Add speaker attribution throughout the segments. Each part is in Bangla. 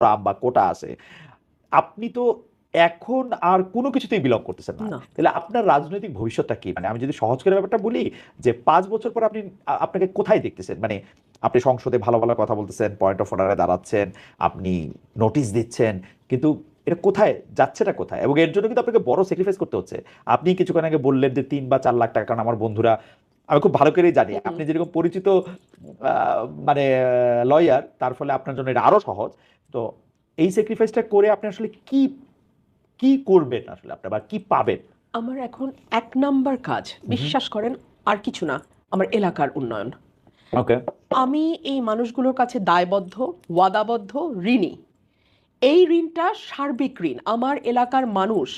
Speaker 1: প্রাম বা কোটা আছে, আপনি তো এখন আর কোনো কিছুতেই বিলং করতেছেন না।
Speaker 2: না।
Speaker 1: তাহলে আপনার রাজনৈতিক ভবিষ্যৎটা কি? মানে আমি যদি সহজ করে ব্যাপারটা বলি, যে 5 বছর পর আপনি আপনাকে কোথায় দেখতেছেন? মানে আপনি সংসদে ভালো ভালো কথা বলতেছেন, পয়েন্ট অফ অর্ডারে দাঁড়াচ্ছেন, আপনি নোটিশ দিচ্ছেন, কিন্তু এটা কোথায় যাচ্ছেটা কোথায়? এবং এর জন্য কিন্তু আপনাকে বড় স্যাক্রিফাইস করতে হচ্ছে। আপনি কিছুক্ষণ আগে বললেন যে 3 বা 4 লাখ টাকা, কারণ আমার বন্ধুরা, আমি খুব ভালো করেই জানি
Speaker 2: হুম।
Speaker 1: আপনি যেরকম পরিচিত মানে লয়ার, তার ফলে আপনার জন্য এটা আরো সহজ। তো এই স্যাক্রিফাইসটা করে আপনি আসলে কি কি করবেন আসলে, আপনার বা কি পাবেন?
Speaker 2: আমার এখন 1 নাম্বার কাজ, বিশ্বাস করেন, আর কিছু না, আমার এলাকার উন্নয়ন।
Speaker 1: ওকে।
Speaker 2: আমি এই মানুষগুলোর কাছে দায়বদ্ধ, ওয়াদাবদ্ধ, ঋণী। এই ঋণটা সার্বিক ঋণ। আমার এলাকার মানুষ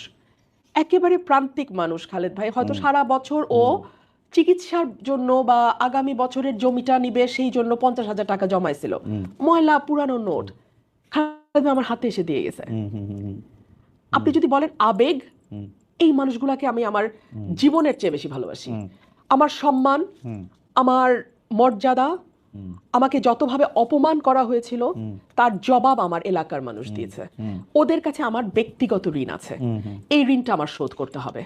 Speaker 2: একেবারে প্রান্তিক মানুষ খালেদ ভাই, হয়তো সারা বছর ও চিকিৎসার জন্য বা আগামী বছরের জমিটা নিবে সেই জন্য 50,000 টাকা জমাইছিল, ময়লা পুরানো নোট খালেদ ভাই আমার হাতে এসে দিয়ে গেছে। আপনি যদি বলেন আবেগ, এই মানুষগুলাকে আমি আমার জীবনের চেয়ে বেশি ভালোবাসি। আমার সম্মান, আমার মর্যাদা, আমাকে যতভাবে অপমান করা হয়েছিল তার জবাব আমার এলাকার মানুষ দিয়েছে। ওদের কাছে আমার ব্যক্তিগত ঋণ আছে, এই ঋণটা আমার শোধ করতে হবে।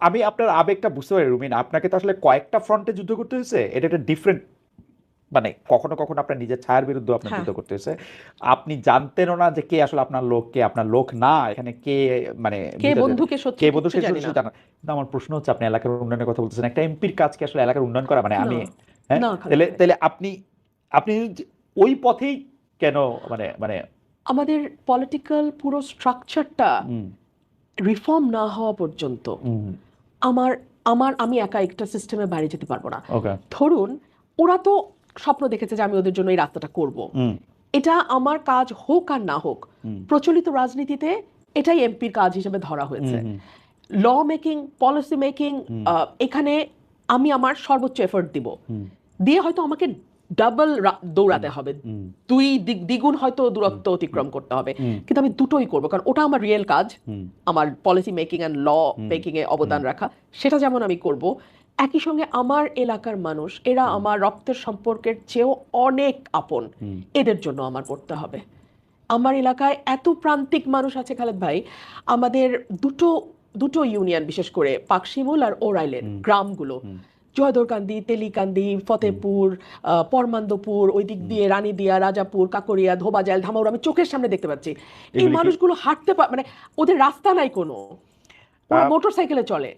Speaker 1: আমি আপনার আবেগটা বুঝতে পারি রুমিন। আপনাকে তো আসলে কয়েকটা ফ্রন্টে যুদ্ধ করতে হয়েছে, এটা একটা ডিফারেন্ট, মানে কখনো কখনো আপনার নিজের ছায়ার বিরুদ্ধে আপনার
Speaker 2: হ্যাঁ,
Speaker 1: যুদ্ধ করতে হয়েছে। আপনি জানতেনও না যে কে আসলে আপনার লোক, কে আপনার লোক না, এখানে কে মানে
Speaker 2: কে
Speaker 1: ভিতরে
Speaker 2: বন্ধু কে
Speaker 1: কে
Speaker 2: শত্রু
Speaker 1: বন্ধু
Speaker 2: কিচ্ছু
Speaker 1: শেষ
Speaker 2: জানি না।
Speaker 1: জানা। কিন্তু আমার প্রশ্ন হচ্ছে, আপনি এলাকার উন্নয়নের কথা বলতেছেন, একটা এমপির কাজ কি আসলে এলাকার উন্নয়ন করা? মানে
Speaker 2: না,
Speaker 1: আমি, হ্যাঁ,
Speaker 2: না খালেদ
Speaker 1: তাহলে
Speaker 2: ভাই।
Speaker 1: তাহলে আপনি আপনি ওই পথেই কেন, মানে মানে
Speaker 2: আমাদের পলিটিক্যাল পুরো স্ট্রাকচারটা
Speaker 1: হুম,
Speaker 2: রিফর্ম না হওয়া পর্যন্ত
Speaker 1: হুম,
Speaker 2: আমার আমার আমি একা একটা সিস্টেমে বাইরে যেতে পারবো না।
Speaker 1: ওকে,
Speaker 2: ধরুন, ওরা তো স্বপ্ন দেখেছে যে আমি ওদের জন্য এই রাস্তাটা করব।
Speaker 1: হুম,
Speaker 2: এটা আমার কাজ হোক আর না হোক,
Speaker 1: হুম,
Speaker 2: প্রচলিত রাজনীতিতে এটাই এমপির কাজ হিসেবে ধরা
Speaker 1: হুম,
Speaker 2: হয়েছে।
Speaker 1: হুম,
Speaker 2: ল মেকিং, পলিসি মেকিং,
Speaker 1: হুম,
Speaker 2: এখানে আমি আমার সর্বোচ্চ এফোর্ট দিব,
Speaker 1: হুম,
Speaker 2: দিয়ে হয়তো আমাকে ডাবল
Speaker 1: হুম,
Speaker 2: দৌড়াতে হবে,
Speaker 1: হুম,
Speaker 2: দুই দ্বিগুণ হয়তো
Speaker 1: হুম,
Speaker 2: দূরত্ব
Speaker 1: হুম,
Speaker 2: অতিক্রম করতে হবে,
Speaker 1: হুম,
Speaker 2: কিন্তু আমি দুটোই করব, কারণ ওটা আমার রিয়েল কাজ।
Speaker 1: হুম,
Speaker 2: আমার policy making and law
Speaker 1: hmm,
Speaker 2: making এ
Speaker 1: হুম,
Speaker 2: অবদান রাখা, সেটা যেমন আমি করব, একই সঙ্গে আমার এলাকার মানুষ, এরা
Speaker 1: হুম,
Speaker 2: আমার রক্তের সম্পর্কের চেয়েও অনেক আপন,
Speaker 1: হুম,
Speaker 2: এদের জন্য আমার করতে হবে। আমার এলাকায় এত প্রান্তিক মানুষ আছে খালেদ ভাই, আমাদের দুটো দুটো ইউনিয়ন, বিশেষ করে পাকশিমুল আর ওরাইলের
Speaker 1: হুম,
Speaker 2: গ্রামগুলো,
Speaker 1: হুম,
Speaker 2: জয়দরকান্দি, তেলিকান্দি,
Speaker 1: হুম,
Speaker 2: ফতেপুর, পরমান্দপুর, ওই দিক
Speaker 1: হুম।
Speaker 2: দিয়ে রানীদিয়া, রাজাপুর, কাকরিয়া, ধোবাজাইল, ধামাউর, আমি চোখের সামনে দেখতে পাচ্ছি। এই
Speaker 1: এগুলি কি
Speaker 2: মানুষগুলো হাঁটতে মানে ওদের রাস্তা নাই কোনো, ওরা
Speaker 1: আহ,
Speaker 2: মোটর সাইকেলে চলে।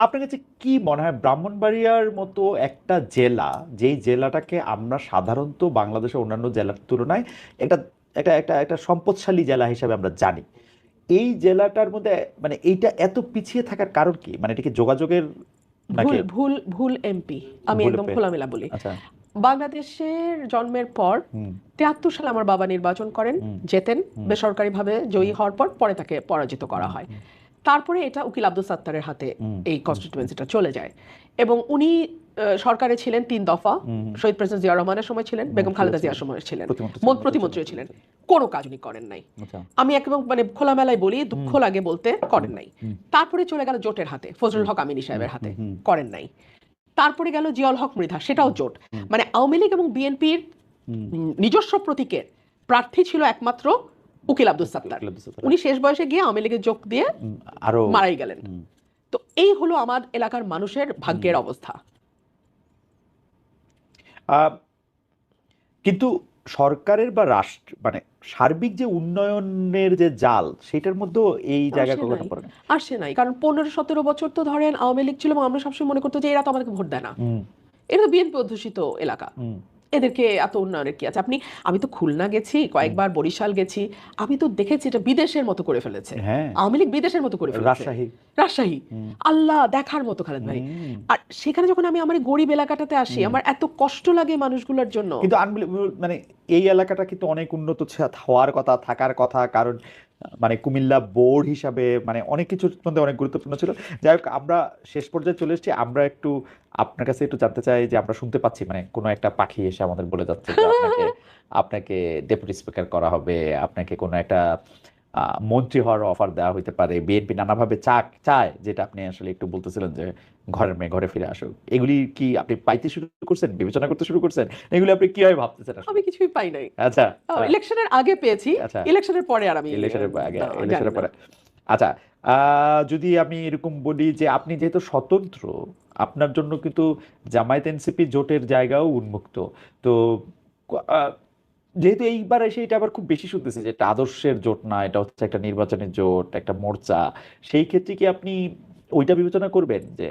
Speaker 1: আপনার কাছে কি মনে হয়, ব্রাহ্মণবাড়িয়ার মতো একটা জেলা, যেই জেলাটাকে আমরা সাধারণত বাংলাদেশের অন্যান্য জেলার তুলনায় একটা একটা একটা একটা সম্পদশালী জেলা হিসেবে আমরা জানি, এই জেলাটার মধ্যে মানে এইটা এত পিছিয়ে থাকার কারণ কি? মানে এটা কি যোগাযোগের নাকি
Speaker 2: ভুল ভুল ভুল এমপি, আমি
Speaker 1: ভুলে
Speaker 2: একদম
Speaker 1: পে?
Speaker 2: খোলামেলা বলি।
Speaker 1: আচ্ছা।
Speaker 2: বাংলাদেশের জন্মের পর
Speaker 1: হুম,
Speaker 2: 73 সালে আমার বাবা নির্বাচন করেন,
Speaker 1: হুম,
Speaker 2: জেতেন,
Speaker 1: হুম,
Speaker 2: বেসরকারিভাবে জয়ী
Speaker 1: হুম,
Speaker 2: হওয়ার পর পরে তাকে পরাজিত করা
Speaker 1: হুম,
Speaker 2: হয়। তারপরে এটা উকিল আব্দুল সাত্তারের হাতে
Speaker 1: হুম,
Speaker 2: এই
Speaker 1: হুম, হুম,
Speaker 2: কনস্টিটিউয়েন্সিটা চলে যায়, এবং উনি সরকারে ছিলেন 3 দফা,
Speaker 1: হুম, হুম,
Speaker 2: শহীদ প্রেসিডেন্ট জিয়া রহমানের সময় ছিলেন, বেগম
Speaker 1: মন্ত্রীও
Speaker 2: খালেদা জিয়ার
Speaker 1: ছিলেন,
Speaker 2: সময় ছিলেন,
Speaker 1: প্রতিমন্ত্রী ছিলেন, মন্ত্রী ছিলেন,
Speaker 2: প্রতিমন্ত্রীও ছিলেন, কোনো কাজ উনি করেন নাই।
Speaker 1: আচ্ছা।
Speaker 2: আমি একদম মানে খোলামেলায় বলি, দুঃখ
Speaker 1: হুম,
Speaker 2: লাগে বলতে,
Speaker 1: হুম,
Speaker 2: করেন নাই।
Speaker 1: হুম,
Speaker 2: তারপরে চলে গেল জোটের হাতে, ফজলুল
Speaker 1: হুম,
Speaker 2: হক আমিনী
Speaker 1: হুম,
Speaker 2: সাহেবের হাতে,
Speaker 1: হুম, হুম,
Speaker 2: করেন নাই। তারপরে গেল জিয়াউল হক মৃধা, সেটাও জোট।
Speaker 1: হুম,
Speaker 2: মানে আওয়ামী লীগ এবং বিএনপির
Speaker 1: হুম,
Speaker 2: নিজস্ব প্রতীকের প্রার্থী ছিল একমাত্র উকিল আব্দুল সাত্তার।
Speaker 1: উকিল আব্দুল সাত্তার,
Speaker 2: উনি শেষ বয়সে গিয়ে আওয়ামী লীগের যোগ দিয়ে
Speaker 1: আরো,
Speaker 2: মারাই গেলেন।
Speaker 1: হুম,
Speaker 2: তো এই হলো আমার এলাকার মানুষের
Speaker 1: হুম।
Speaker 2: ভাগ্যের অবস্থা।
Speaker 1: আহ, কিন্তু সরকারের বা রাষ্ট্র মানে সার্বিক যে উন্নয়নের যে জাল, সেটার মধ্যেও এই জায়গা
Speaker 2: আসে
Speaker 1: কখনো
Speaker 2: নাই,
Speaker 1: পড়ে না।
Speaker 2: আসে নাই, কারণ 15-17 বছর তো ধরেন আওয়ামী লীগ ছিল, এবং আমরা সবসময় মনে করতো যে এরা তো আমাদেরকে ভোট দেয় না,
Speaker 1: হুম,
Speaker 2: এটা তো বিএনপি অধ্যুষিত এলাকা,
Speaker 1: হুম,
Speaker 2: এদেরকে এত উন্নয়নের কি আছে। আমি তো খুলনা গেছি
Speaker 1: হুম,
Speaker 2: কয়েকবার, বরিশাল গেছি, আমি তো দেখেছি এটা বিদেশের মতো করে ফেলেছে,
Speaker 1: হ্যাঁ,
Speaker 2: আওয়ামী লীগ বিদেশের মতো করে ফেলেছে।
Speaker 1: রাজশাহী,
Speaker 2: রাজশাহী,
Speaker 1: হুম,
Speaker 2: আল্লাহ দেখার মতো খালেদ ভাই।
Speaker 1: হুম।
Speaker 2: আর সেখানে যখন আমি আমার এই গরিব এলাকাটাতে আসি,
Speaker 1: হুম।
Speaker 2: আমার এত কষ্ট লাগে মানুষগুলোর জন্য।
Speaker 1: কিন্তু আনবিলিভেবল, মানে এই এলাকাটা কিন্তু অনেক উন্নত হওয়ার কথা, থাকার কথা, কারণ মানে কুমিল্লা বোর্ড হিসাবে মানে অনেক কিছুর মধ্যে অনেক গুরুত্বপূর্ণ ছিল। যাই হোক, আমরা শেষ পর্যায়ে চলে এসেছি। আমরা একটু আপনার কাছে একটু জানতে চাই যে, আমরা শুনতে পাচ্ছি মানে কোনো একটা পাখি এসে আমাদের বলে যাচ্ছে যে আপনাকে আপনাকে ডেপুটি স্পিকার করা হবে, আপনাকে কোনো একটা মন্ত্রী হওয়ার অফার দেওয়া হতে পারে, বিএনপি নানাভাবে চায়, যেটা আপনি আসলে একটু বলতেছিলেন যে ঘরের মেয়ে ঘরে ফিরে আসুক, এগুলি কি আপনি পাইতে শুরু করছেন, বিবেচনা করতে শুরু করছেন, এগুলি আপনি কিভাবে ভাবতেছেন আসলে?
Speaker 2: আমি কিছুই পাই নাই।
Speaker 1: আচ্ছা।
Speaker 2: ইলেকশনের আগে পেয়েছি,
Speaker 1: আচ্ছা,
Speaker 2: ইলেকশনের পরে আর আমি
Speaker 1: ইলেকশনের আগে,
Speaker 2: না, জানি
Speaker 1: ইলেকশনের
Speaker 2: না।
Speaker 1: পরে। আচ্ছা, যদি আমি এরকম বলি যে আপনি যেহেতু স্বতন্ত্র, আপনার জন্য কিন্তু জামায়াত এনসিপি জোটের জায়গাও উন্মুক্ত। তো আহ, যেহেতু এইবার এসে এটা আবার খুব বেশি শুনতেছে যে এটা আদর্শের জোট না, এটা হচ্ছে একটা নির্বাচনের জোট, একটা মোর্চা, সেই ক্ষেত্রে কি আপনি ওইটা বিবেচনা করবেন যে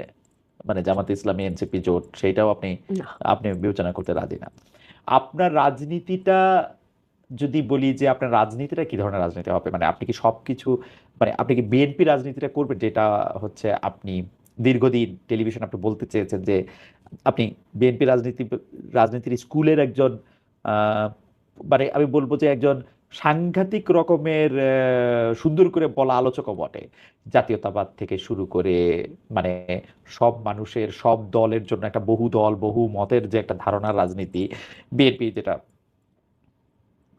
Speaker 1: মানে জামাত ইসলামী এনসিপি জোট, সেইটাও আপনি
Speaker 2: না,
Speaker 1: আপনি বিবেচনা করতে রাজি না? আপনার রাজনীতিটা, যদি বলি যে আপনার রাজনীতিটা কি ধরনের রাজনীতি হবে, মানে আপনি কি সবকিছু, মানে আপনি কি বিএনপি রাজনীতিটা করবেন, যেটা হচ্ছে আপনি দীর্ঘদিন টেলিভিশন আপনি বলতে চেয়েছেন যে আপনি বিএনপি রাজনীতির স্কুলের একজন, আহ, মানে আমি বলবো যে একজন সাংঘাতিক রকমের সুন্দর করে বলা আলোচকও বটে, জাতীয়তাবাদ থেকে শুরু করে মানে সব মানুষের সব দলের জন্য একটা বহু দল বহু মতের যে একটা ধারণার রাজনীতি বিএনপি, যেটা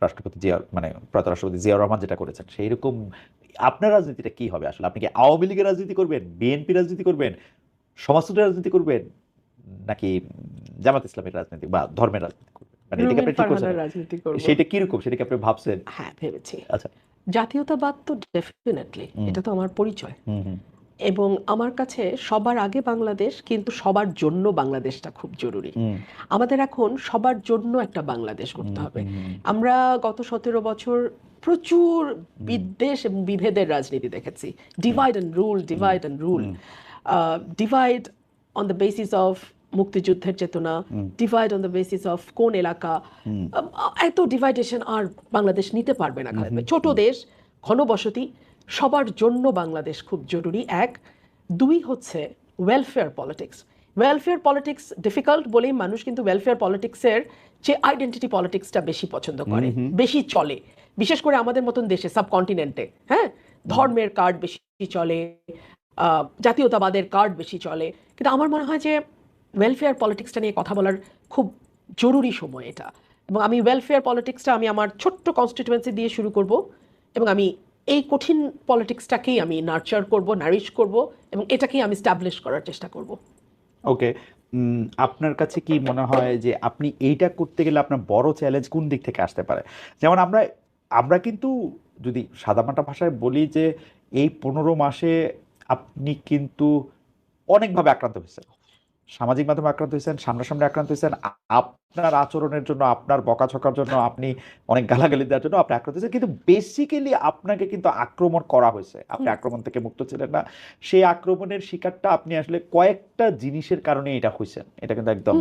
Speaker 1: রাষ্ট্রপতি জিয়া মানে প্রয়াত রাষ্ট্রপতি জিয়াউর রহমান যেটা করেছেন, সেই রকম আপনার রাজনীতিটা কি হবে আসলে? আপনি কি আওয়ামী লীগের রাজনীতি করবেন, বিএনপি রাজনীতি করবেন, সমাজতন্ত্রের রাজনীতি করবেন, নাকি জামাত ইসলামের রাজনীতি বা ধর্মের রাজনীতি করবেন, মানে এটাকে
Speaker 2: রুমিন
Speaker 1: আপনি ঠিক করছেন?
Speaker 2: ফারহানার রাজনীতি করব।
Speaker 1: সেটা কিরকম, সেটা কি আপনি ভাবছেন?
Speaker 2: হ্যাঁ, ভেবেছি।
Speaker 1: আচ্ছা।
Speaker 2: জাতীয়তাবাদ তো ডেফিনেটলি,
Speaker 1: হুম
Speaker 2: এটা তো আমার পরিচয়।
Speaker 1: হুম হুম
Speaker 2: এবং আমার কাছে সবার আগে বাংলাদেশ, কিন্তু সবার জন্য বাংলাদেশটা খুব জরুরি।
Speaker 1: হুম
Speaker 2: আমাদের এখন সবার জন্য একটা বাংলাদেশ
Speaker 1: হুম
Speaker 2: করতে হবে।
Speaker 1: হুম
Speaker 2: আমরা গত 17 বছর প্রচুর
Speaker 1: হুম
Speaker 2: বিদ্বেষ এবং বিভেদের রাজনীতি দেখেছি।
Speaker 1: Hmm
Speaker 2: divide and rule, divide and rule,
Speaker 1: hmm
Speaker 2: divide on the basis of মুক্তিযুদ্ধের চেতনা,
Speaker 1: hmm
Speaker 2: divide on the basis of কোন এলাকা।
Speaker 1: হুম
Speaker 2: এত ডিভাইডেশন আর বাংলাদেশ নিতে পারবে না
Speaker 1: হুম
Speaker 2: খালেদ
Speaker 1: হুম
Speaker 2: ভাই। ছোট দেশ, ঘনবসতি, সবার জন্য বাংলাদেশ খুব জরুরি। এক। দুই হচ্ছে welfare politics. Welfare politics difficult বলেই মানুষ কিন্তু ওয়েলফেয়ার পলিটিক্সের যে আইডেন্টিটি পলিটিক্সটা বেশি পছন্দ করে,
Speaker 1: হুম
Speaker 2: বেশি চলে, বিশেষ করে আমাদের মতন দেশে, সাবকন্টিনেন্টে। হ্যাঁ, ধর্মের কার্ড বেশি চলে, জাতীয়তাবাদের কার্ড বেশি চলে। কিন্তু আমার মনে হয় যে ওয়েলফেয়ার পলিটিক্সটা নিয়ে কথা বলার খুব জরুরি সময় এটা। এবং আমি ওয়েলফেয়ার পলিটিক্সটা আমি আমার ছোট্ট কনস্টিটুয়েন্সি দিয়ে শুরু করব, এবং আমি এই কঠিন পলিটিক্সটাকেই আমি নার্চার করব, নারিশ করব, এবং এটাকেই আমি স্টাবলিশ করার চেষ্টা করব।
Speaker 1: ওকে। আপনার কাছে কি মনে হয় যে আপনি এইটা করতে গেলে আপনার বড় চ্যালেঞ্জ কোন দিক থেকে আসতে পারে? যেমন আমরা আমরা কিন্তু যদি সাদামাটা ভাষায় বলি যে এই 15 মাসে আপনি কিন্তু অনেকভাবে আক্রান্ত হয়েছেন, সামাজিক মাধ্যমে আক্রান্ত হয়েছেন, সামনাসামনি আক্রান্ত হয়েছেন, আপনার আচরণের জন্য, আপনার বকাঝকার জন্য, আপনি অনেক গালাগালি দেওয়ার জন্য আপনি আক্রান্ত হয়েছেন, কিন্তু বেসিক্যালি আপনাকে কিন্তু আক্রমণ করা হয়েছে, আপনি আক্রমণ থেকে মুক্ত ছিলেন না। সেই আক্রমণের শিকারটা আপনি আসলে কয়েকটা জিনিসের কারণে এটা হয়েছেন, এটা কিন্তু একদম,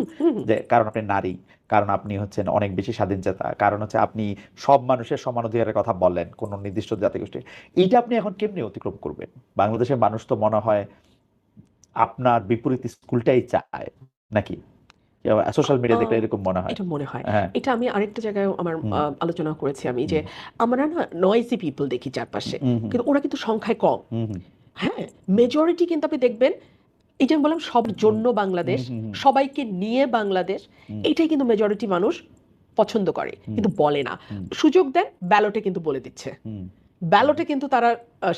Speaker 1: যে কারণ আপনি নারী, কারণ আপনি হচ্ছেন অনেক বেশি স্বাধীনচেতা, কারণ হচ্ছে আপনি সব মানুষের সমান অধিকারের কথা বললেন কোন নির্দিষ্ট জাতিগোষ্ঠীর। এইটা আপনি এখন কেমনি অতিক্রম করবেন? বাংলাদেশের মানুষ তো মনে হয় আপনার বিপরীত স্কুলটাই চায়, নাকি সোশ্যাল মিডিয়া দেখলে এরকম মনে হয়?
Speaker 2: এটা মনে হয়।
Speaker 1: হ্যাঁ।
Speaker 2: এটা আমি আরেকটা জায়গায় আমার
Speaker 1: হুম
Speaker 2: আলোচনা করেছি আমি, যে আমরা না নয়েজি পিপল দেখি চারপাশে,
Speaker 1: হুম হুম
Speaker 2: কিন্তু ওরা কিন্তু সংখ্যায় কম।
Speaker 1: হুম হুম
Speaker 2: হ্যাঁ, মেজরিটি কিন্তু আপনি দেখবেন, এই যে আমি বললাম সবার জন্য বাংলাদেশ,
Speaker 1: হুম হুম
Speaker 2: সবাইকে নিয়ে বাংলাদেশ,
Speaker 1: হুম
Speaker 2: এটাই কিন্তু মেজরিটি মানুষ পছন্দ করে,
Speaker 1: হুম
Speaker 2: কিন্তু বলে না।
Speaker 1: হুম
Speaker 2: সুযোগ দেন, ব্যালটে কিন্তু বলে দিচ্ছে,
Speaker 1: হুম
Speaker 2: ব্যালটে কিন্তু তারা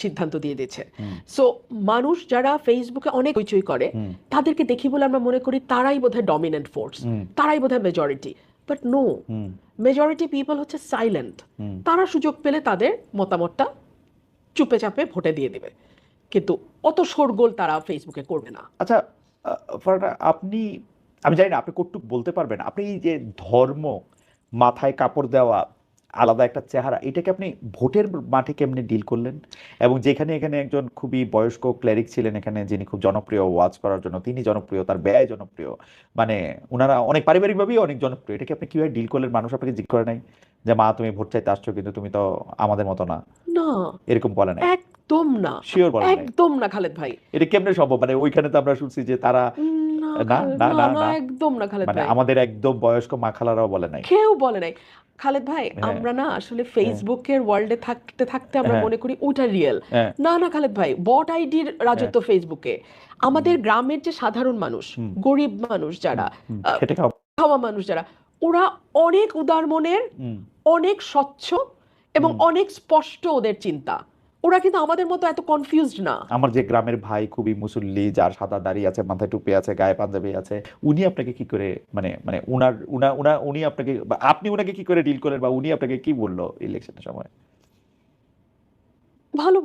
Speaker 2: সিদ্ধান্ত দিয়ে দিচ্ছে।
Speaker 1: হুম
Speaker 2: সো মানুষ যারা ফেসবুকে অনেক হইচই করে,
Speaker 1: হুম
Speaker 2: তাদেরকে দেখি বলে আমরা মনে করি তারাই বোধহয় ডমিনেন্ট ফোর্স,
Speaker 1: হুম
Speaker 2: তারাই বোধহয় মেজরিটি। বাট নো,
Speaker 1: হুম
Speaker 2: মেজরিটি পিপল হচ্ছে সাইলেন্ট।
Speaker 1: হুম
Speaker 2: তারা সুযোগ পেলে তাদের মতামতটা চুপে চাপে ভোটে দিয়ে দিবে, কিন্তু অত শোরগোল তারা ফেসবুকে করবে না।
Speaker 1: আচ্ছা, ফারহানা, আপনি, আমি জানি না আপনি কতটুকু বলতে পারবেন, আপনি এই যে ধর্ম, মাথায় কাপড় দেওয়া, আলাদা একটা চেহারা, এটাকে আপনি ভোটের মাঠে কেমনে ডিল করলেন? এবং যেখানে এখানে একজন খুবই বয়স্ক ক্লেরিক ছিলেন এখানে, যিনি খুব জনপ্রিয় ওয়াজ করার জন্য, তিনি জনপ্রিয়, তার ব্যয় জনপ্রিয়, মানে ওনারা অনেক পারিবারিকভাবেই অনেক জনপ্রিয়, এটাকে আপনি কিভাবে ডিল করলেন? মানুষ আপনাকে জিজ্ঞেস করে নাই যে মা তুমি ভোট চাইতে আসছো কিন্তু তুমি তো আমাদের মতো না,
Speaker 2: না,
Speaker 1: এরকম বলে নাই?
Speaker 2: একদম না,
Speaker 1: শিওর বলে নাই?
Speaker 2: একদম না খালেদ ভাই।
Speaker 1: এটা কেমনে সম্ভব? মানে ওইখানে তো আমরা শুনছি যে তারা,
Speaker 2: না
Speaker 1: না না
Speaker 2: না
Speaker 1: না
Speaker 2: না,
Speaker 1: না,
Speaker 2: একদম না খালেদ
Speaker 1: মানে
Speaker 2: ভাই,
Speaker 1: আমাদের একদম বয়স্ক মা খালারাও বলে নাই?
Speaker 2: কেউ বলে নাই। খালেদ ভাই,
Speaker 1: হ্যাঁ
Speaker 2: আমরা না আসলে
Speaker 1: হ্যাঁ
Speaker 2: ফেসবুকের ওয়ার্ল্ডে থাকতে থাকতে আমরা
Speaker 1: হ্যাঁ
Speaker 2: মনে করি ওটা রিয়েল।
Speaker 1: হ্যাঁ
Speaker 2: না না খালেদ ভাই, বট আইডির
Speaker 1: হ্যাঁ
Speaker 2: রাজত্ব ফেসবুকে। আমাদের গ্রামের যে সাধারণ মানুষ,
Speaker 1: হুম
Speaker 2: গরিব মানুষ
Speaker 1: হুম
Speaker 2: যারা,
Speaker 1: হুম
Speaker 2: আহ,
Speaker 1: খেটে খাও।
Speaker 2: খাওয়া মানুষ যারা, ওরা অনেক উদার মনের,
Speaker 1: হুম
Speaker 2: অনেক স্বচ্ছ, এবং অনেক স্পষ্ট ওদের চিন্তা। ওরা কিন্তু আমাদের মতো এত কনফিউজড না।
Speaker 1: আমার যে গ্রামের ভাই খুবই মুসল্লি, যার সাদা দাড়ি আছে, মাথায় টুপি আছে, গায়ে পাঞ্জাবি আছে, উনি আপনাকে কি করে মানে মানে উনার উনা উনা উনি আপনাকে বা আপনি উনাকে কি করে ডিল করেন, বা উনি আপনাকে কি বললো ইলেকশনের সময়?
Speaker 2: ভালো,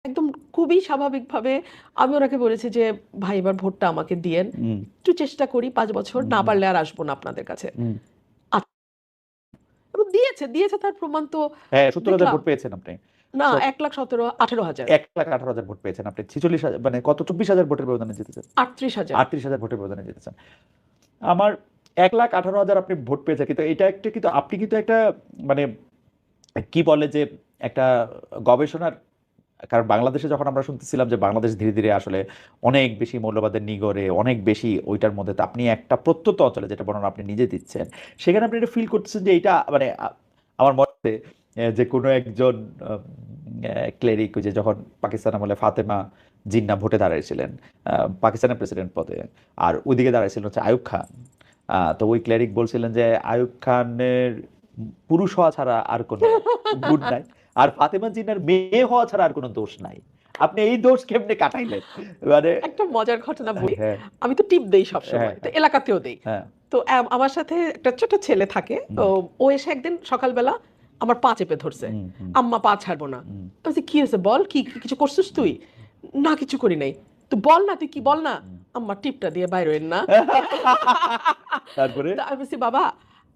Speaker 2: একদম খুবই স্বাভাবিকভাবে আমি ওনাকে বলেছি যে ভাই এবার ভোটটা আমাকে দিয়েন,
Speaker 1: হুম
Speaker 2: একটু চেষ্টা করি 5 বছর, না
Speaker 1: হুম
Speaker 2: পারলে আর আসবো না আপনাদের কাছে।
Speaker 1: হুম।
Speaker 2: এবং দিয়েছে দিয়েছে তার প্রমাণ তো
Speaker 1: হ্যাঁ, 70,000
Speaker 2: দেখলাম।
Speaker 1: ভোট পেয়েছেন আপনি।
Speaker 2: না,
Speaker 1: সত-
Speaker 2: 1,17,18,000।
Speaker 1: 1,18,000 ভোট পেয়েছেন আপনি, 46,000 মানে কত, 24,000 ভোটের ব্যবধানে জিতেছেন।
Speaker 2: 38,000।
Speaker 1: 38,000 ভোটের ব্যবধানে জিতেছেন। আমার 1,18,000 আপনি ভোট পেয়েছেন, কিন্তু এটা একটা, কিন্তু আপনি কিন্তু একটা মানে কি বলে যে একটা গবেষণার, কারণ বাংলাদেশে যখন আমরা শুনতেছিলাম যে বাংলাদেশ ধীরে ধীরে আসলে অনেক বেশি মৌলবাদের নিগড়ে, অনেক বেশি ওইটার মধ্যে, তো আপনি একটা প্রত্যন্ত অঞ্চলে, যেটা বর্ণনা আপনি নিজে দিচ্ছেন, সেখানে আপনি এটা ফিল করতেছেন যে এটা মানে আমার মতে যে কোনো একজন ক্লেরিক, যে যখন পাকিস্তান আমলে ফাতেমা জিন্নাহ ভোটে দাঁড়িয়েছিলেন পাকিস্তানের প্রেসিডেন্ট পদে, আর ওইদিকে দাঁড়াইছিলেন হচ্ছে আইয়ুব খান, তো ওই ক্লেরিক বলছিলেন যে আইয়ুব খানের পুরুষ হওয়া ছাড়া আর কোনো গুণ নাই, আর ফাতেমা জিন্নাহর মেয়ে হওয়া ছাড়া আর কোনো দোষ নাই। আপনি এই দোষ কেমনে কাটাইলেন মানে?
Speaker 2: একটা মজার ঘটনা বলি।
Speaker 1: হ্যাঁ
Speaker 2: আমি তো টিপ দেই সব
Speaker 1: হ্যাঁ
Speaker 2: সময়, তো এলাকাতেও দেই।
Speaker 1: হ্যাঁ।
Speaker 2: তো আমার সাথে একটা ছোট ছেলে থাকে, তো ও এসে একদিন সকালবেলা আমার পা চেপে ধরছে,
Speaker 1: হুম হুম
Speaker 2: আম্মা পা ছাড়বো না।
Speaker 1: হুম
Speaker 2: আমি বলছি, কি হয়েছে বল, কিছু করছিস তুই? না কিছু করি নাই। তো বল না, তুই কি বল না।
Speaker 1: হুম।
Speaker 2: আম্মা টিপটা দিয়ে বাইর হইন না।
Speaker 1: তারপরে?
Speaker 2: তা আমি বলছি, বাবা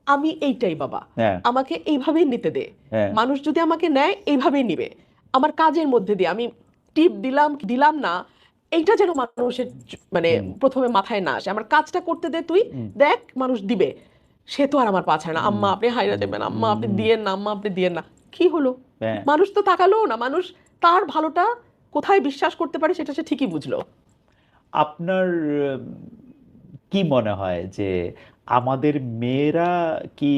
Speaker 2: আমি এইটাই বাবা,
Speaker 1: হ্যাঁ
Speaker 2: আমাকে এইভাবেই নিতে দে।
Speaker 1: হ্যাঁ।
Speaker 2: মানুষ যদি আমাকে নেয় এইভাবেই নিবে, আমার কাজের মধ্যে দিয়ে আমি টিপ দিলাম কি দিলাম না, এইটা যেন মানুষের মানে
Speaker 1: হুম
Speaker 2: প্রথমে মাথায় না আসে। আমার কাজটা করতে দে, তুই
Speaker 1: হুম
Speaker 2: দেখ মানুষ দিবে। সে তো আর আমার পাছায় না, আম্মা আপনি হাইরা
Speaker 1: হুম
Speaker 2: দেবেন, আম্মা আপনি
Speaker 1: হুম।
Speaker 2: দিয়েন না, আম্মা আপনি দিয়েন না। কি হলো?
Speaker 1: হ্যাঁ।
Speaker 2: মানুষ তো তাকালো না, মানুষ তার ভালোটা কোথায় বিশ্বাস করতে পারে সেটা সে ঠিকই বুঝলো।
Speaker 1: আপনার উম, কি মনে হয় যে আমাদের মেয়েরা কি,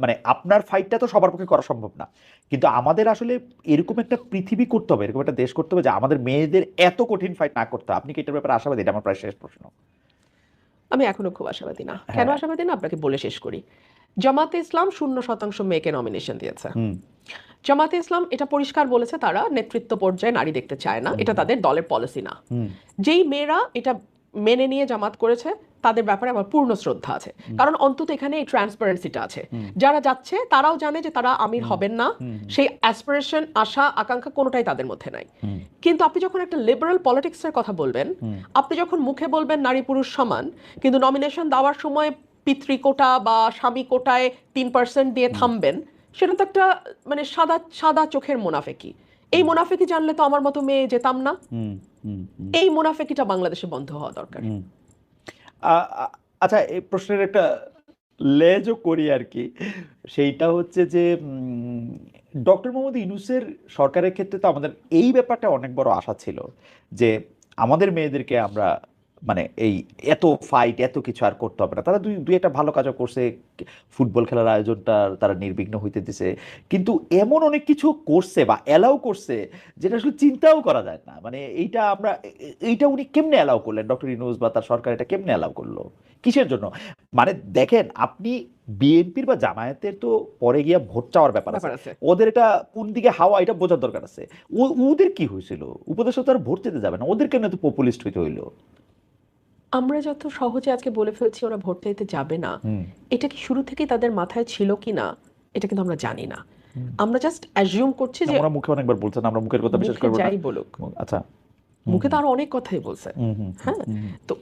Speaker 1: মানে আপনার ফাইটটা তো সবার পক্ষে করা সম্ভব না, কিন্তু আমাদের আসলে এরকম একটা পৃথিবী করতে হবে, এরকম একটা দেশ করতে হবে যে আমাদের মেয়েদের এত কঠিন ফাইট না করতে হবে। আপনি কি এটার ব্যাপারে আশাবাদী? এটা আমার প্রায় শেষ প্রশ্ন।
Speaker 2: আমি এখনো খুব আশাবাদী না। কেন
Speaker 1: হ্যাঁ।
Speaker 2: আশাবাদী না আপনাকে বলে শেষ করি। জামাতে ইসলাম 0% মেয়েকে নমিনেশন দিয়েছে।
Speaker 1: হুম
Speaker 2: জামাতে ইসলাম এটা পরিষ্কার বলেছে, তারা নেতৃত্ব পর্যায়ে নারী দেখতে চায় না, এটা তাদের দলের পলিসি না।
Speaker 1: হুম
Speaker 2: যেই মেয়েরা এটা মেনে নিয়ে জামাত করেছে তাদের ব্যাপারে আমার পূর্ণ শ্রদ্ধা আছে, কারণ অন্তত এখানে এই ট্রান্সপারেন্সিটা আছে। যারা যাচ্ছে তারাও জানে যে তারা আমির হবেন না, সেই অ্যাসপিরেশন, আশা, আকাঙ্ক্ষা কোনোটাই তাদের মধ্যে নাই। কিন্তু আপনি যখন একটা লিবারাল পলিটিক্সের কথা বলবেন, আপনি যখন মুখে বলবেন নারী পুরুষ সমান, কিন্তু নমিনেশন দেওয়ার সময় পিতৃ কোটা বা স্বামী কোটায় 3% দিয়ে থামবেন, সেটা তো একটা মানে সাদা সাদা চোখের মুনাফেকি। এই মুনাফেকি জানলে তো আমার মতো মেয়ে যেতাম না।
Speaker 1: হুম হুম হুম
Speaker 2: এই মুনাফেকিটা বাংলাদেশে বন্ধ হওয়া দরকার।
Speaker 1: হুম। আচ্ছা, এই প্রশ্নের একটা লেজও করি আর কি, সেইটা হচ্ছে যে ডক্টর মোহাম্মদ ইউনূসের সরকারের ক্ষেত্রে তো আমাদের এই ব্যাপারটা অনেক বড় আশা ছিল যে আমাদের মেয়েদেরকে আমরা মানে এই এত ফাইট এত কিছু আর করতে হবে না, তারা দুই দুই একটা ভালো কাজও করছে, ফুটবল খেলার আয়োজনটা তারা নির্বিঘ্ন হইতে দিছে, কিন্তু এমন অনেক কিছু করছে বা অ্যালাউ করছে যেটা আসলে চিন্তাও করা যায় না। মানে এইটা আমরা এইটা উনি কেমনে অ্যালাউ করলেন, ডক্টর ইউনূস বা তার সরকার এটা কেমনে অ্যালাউ করলো, কিসের জন্য? মানে দেখেন আপনি, বিএনপির বা জামায়াতের তো পরে গিয়া ভোট চাওয়ার ব্যাপার আছে,
Speaker 2: ব্যাপার আছে।
Speaker 1: ওদের এটা কোন দিকে হাওয়া এটা বোঝার দরকার আছে। ওদের কি হয়েছিল, উপদেষ্টা তো আর ভোট দিতে যাবে না, ওদের কেন এত পপুলিস্ট হইতে হইলো?
Speaker 2: আমরা যত সহজে আজকে বলে ফেলছি ওরা ভোট চাইতে যাবে না,
Speaker 1: হুম
Speaker 2: এটা কি শুরু থেকেই তাদের মাথায় ছিল কি না এটা কিন্তু আমরা জানি না। আমরা জাস্ট অ্যাজিউম করছি
Speaker 1: না,
Speaker 2: যে
Speaker 1: ওরা মুখে অনেকবার বলছেন, আমরা মুখের কথা বিশ্বাস
Speaker 2: মুখে
Speaker 1: করবো না।
Speaker 2: যাই বলুক,
Speaker 1: আচ্ছা। হুম
Speaker 2: মুখে তো আরো অনেক কথাই বলছে।
Speaker 1: হুম হুম
Speaker 2: হ্যাঁ,
Speaker 1: হুম
Speaker 2: তো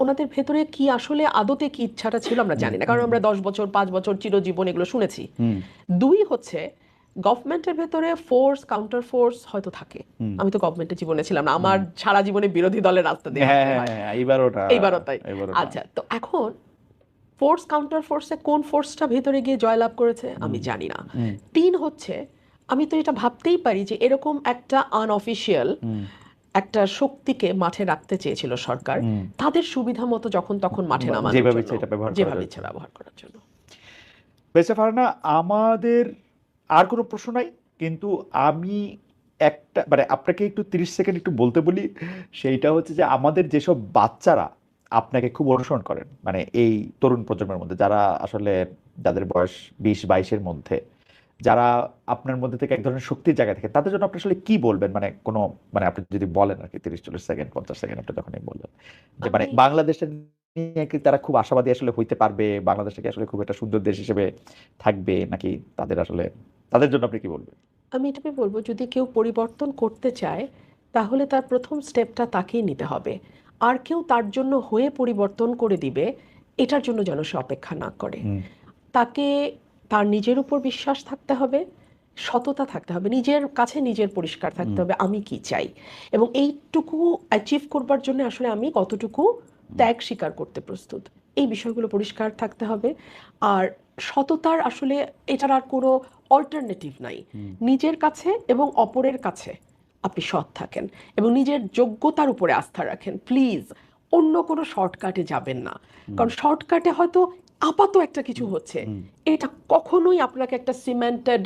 Speaker 2: ওনাদের ভেতরে কি আসলে আদতে কি ইচ্ছাটা ছিল আমরা জানি না,
Speaker 1: হুম
Speaker 2: কারণ আমরা 10 বছর 5 বছর চিরজীবন এগুলো শুনেছি।
Speaker 1: হুম
Speaker 2: দুই হচ্ছে, গভর্নমেন্টের ভেতরে ফোর্স কাউন্টার ফোর্স হয়তো থাকে।
Speaker 1: হুম।
Speaker 2: আমি তো গভর্নমেন্টের জীবনে ছিলাম না, আমার সারা জীবনে বিরোধী দলের রাস্তা দিয়ে
Speaker 1: হ্যাঁ
Speaker 2: হাঁটতে
Speaker 1: হ্যাঁ
Speaker 2: হয়।
Speaker 1: হ্যাঁ, এইবারও না,
Speaker 2: এইবারও তাই।
Speaker 1: এইবারও না।
Speaker 2: আচ্ছা, তো এখন ফোর্স কাউন্টার ফোর্সে কোন ফোর্সটা ভেতরে গিয়ে জয়লাভ করেছে আমি জানি না।
Speaker 1: হুম
Speaker 2: তিন হচ্ছে, আমি তো এটা ভাবতেই পারি যে এরকম একটা আনঅফিসিয়াল
Speaker 1: হুম
Speaker 2: একটা শক্তিকে মাঠে রাখতে চেয়েছিল সরকার,
Speaker 1: হুম।
Speaker 2: তাদের সুবিধা মতো যখন তখন মাঠে নামানোর
Speaker 1: যেভাবে
Speaker 2: জন্য,
Speaker 1: ইচ্ছে এটা ব্যবহার করা
Speaker 2: যেভাবে
Speaker 1: যাচ্ছে।
Speaker 2: ইচ্ছে ব্যবহার করার জন্য।
Speaker 1: বেঁচে ফারহানা, আমাদের আর কোনো প্রশ্ন নাই, কিন্তু আমি একটা মানে আপনাকে একটু 30 সেকেন্ড একটু বলতে বলি, সেইটা হচ্ছে যে আমাদের যেসব বাচ্চারা আপনাকে খুব অনুসরণ করেন, মানে এই তরুণ প্রজন্মের মধ্যে যারা আসলে, যাদের বয়স 20-22-এর মধ্যে, যারা আপনার মধ্যে থেকে এক ধরনের শক্তির জায়গা থেকে, তাদের জন্য আপনি আসলে কি বলবেন? মানে কোনো, মানে আপনি যদি বলেন আর কি 30-40 সেকেন্ড 50 সেকেন্ড আপনি তখনই বললেন যে মানে
Speaker 2: আমি
Speaker 1: বাংলাদেশের নিয়ে কি তারা খুব আশাবাদী আসলে হইতে পারবে, বাংলাদেশে কি আসলে খুব একটা সুন্দর দেশ হিসেবে থাকবে, নাকি তাদের আসলে, তাদের জন্য আপনি কি বলবেন?
Speaker 2: আমি এটাকে বলবো, যদি কেউ পরিবর্তন করতে চায় তাহলে তার প্রথম স্টেপটা তাকেই নিতে হবে। আর কেউ তার জন্য হয়ে পরিবর্তন করে দিবে এটার জন্য যেন সে অপেক্ষা না করে।
Speaker 1: হুম
Speaker 2: তাকে তার নিজের উপর বিশ্বাস থাকতে হবে, সততা থাকতে হবে, নিজের কাছে নিজের পরিষ্কার থাকতে
Speaker 1: হুম
Speaker 2: হবে আমি কি চাই, এবং এইটুকু অ্যাচিভ করবার জন্য আসলে আমি কতটুকু
Speaker 1: হুম
Speaker 2: ত্যাগ স্বীকার করতে প্রস্তুত, এই বিষয়গুলো পরিষ্কার থাকতে হবে। আর সততার আসলে এটার আর কোনো অল্টারনেটিভ নাই।
Speaker 1: হুম
Speaker 2: নিজের কাছে এবং অপরের কাছে আপনি সৎ থাকেন এবং নিজের যোগ্যতার উপরে আস্থা রাখেন, প্লিজ। অন্য কোনো শর্টকাটে যাবেন না,
Speaker 1: হুম
Speaker 2: কারণ শর্টকাটে হয়তো আপাত একটা কিছু হচ্ছে,
Speaker 1: হুম
Speaker 2: এটা কখনোই আপনাকে একটা সিমেন্টেড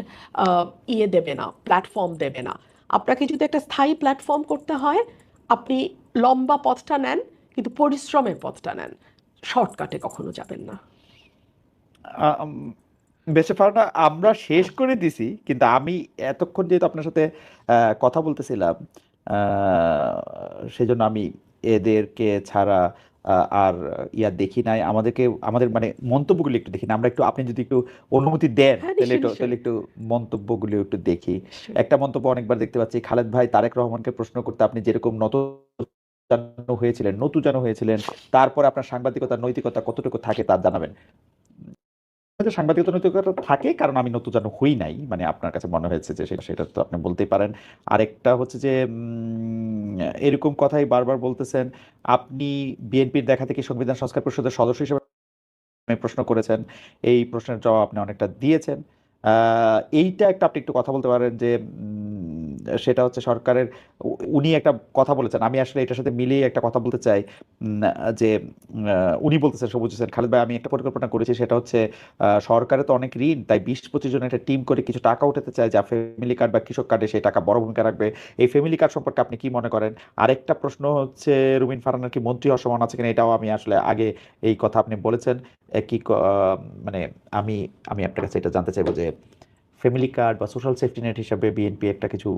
Speaker 2: ইয়ে দেবে না, প্ল্যাটফর্ম দেবে না। আপনাকে যদি একটা স্থায়ী প্ল্যাটফর্ম করতে হয়, আপনি লম্বা পথটা নেন, কিন্তু পরিশ্রমের পথটা নেন, শর্টকাটে কখনো যাবেন না।
Speaker 1: আম, বেঁচে পাওয়াটা আমরা শেষ করে দিছি, কিন্তু আমি এতক্ষণ যেহেতু আপনার সাথে কথা বলতেছিলাম, সেজন্য আমি এদেরকে ছাড়া আর ইয়া দেখি নাই, আমাদেরকে আমাদের মানে মন্তব্যগুলো একটু দেখি না আমরা, একটু আপনি যদি একটু অনুমতি দেন
Speaker 2: হ্যাঁ,
Speaker 1: তাহলে
Speaker 2: নিশ্চয়ই
Speaker 1: একটু,
Speaker 2: নিশ্চয়ই
Speaker 1: একটু মন্তব্যগুলো একটু দেখি।
Speaker 2: নিশ্চয়ই।
Speaker 1: একটা মন্তব্য অনেকবার দেখতে পাচ্ছি, খালেদ ভাই তারেক রহমানকে প্রশ্ন করতে আপনি যেরকম নতুজানু হয়েছিলেন, তারপর আপনার সাংবাদিকতার নৈতিকতা কতটুকু থাকে তা জানাবেন। যে সাংবাদিকতা নৈতিকতা থাকে কারণ আমি নতুজানু হই নাই, মানে আপনার কাছে মনে হয়েছে যে সেটা, সেটা তো আপনি বলতেই পারেন। আরেকটা হচ্ছে যে এরকম কথাই বারবার বলতেছেন, আপনি বিএনপির দেখা থেকে সংবিধান সংস্কার পরিষদের সদস্য হিসেবে আপনি প্রশ্ন করেছেন, এই প্রশ্নের জবাব আপনি অনেকটা দিয়েছেন। এইটা একটা আপনি একটু কথা বলতে পারেন যে সেটা হচ্ছে সরকারের, উনি একটা কথা বলেছেন, আমি আসলে এটার সাথে মিলিয়ে একটা কথা বলতে চাই। যে উনি বলতেছেন, সবুজ হোসেন খালেদ ভাই, আমি একটা পরিকল্পনা করেছি, সেটা হচ্ছে সরকারে তো অনেক ঋণ, তাই 20-25 জন একটা টিম করে কিছু টাকা উঠাতে চায়, যা ফ্যামিলি কার্ড বা কৃষক কার্ডে সেই টাকা বড় ভূমিকা রাখবে। এই ফ্যামিলি কার্ড সম্পর্কে আপনি কি মনে করেন? আরেকটা প্রশ্ন হচ্ছে, রুমিন ফারহানের কি মন্ত্রী হওয়ার সম্ভাবনা আছে কিনা, এটাও আমি আসলে আগে এই কথা আপনি বলেছেন। মানে আমি আমি আপনার কাছে এটা জানতে চাইবো যে ফ্যামিলি কার্ড বা সোশ্যাল সেফটি নেট হিসাবে বিএনপি একটা কিছু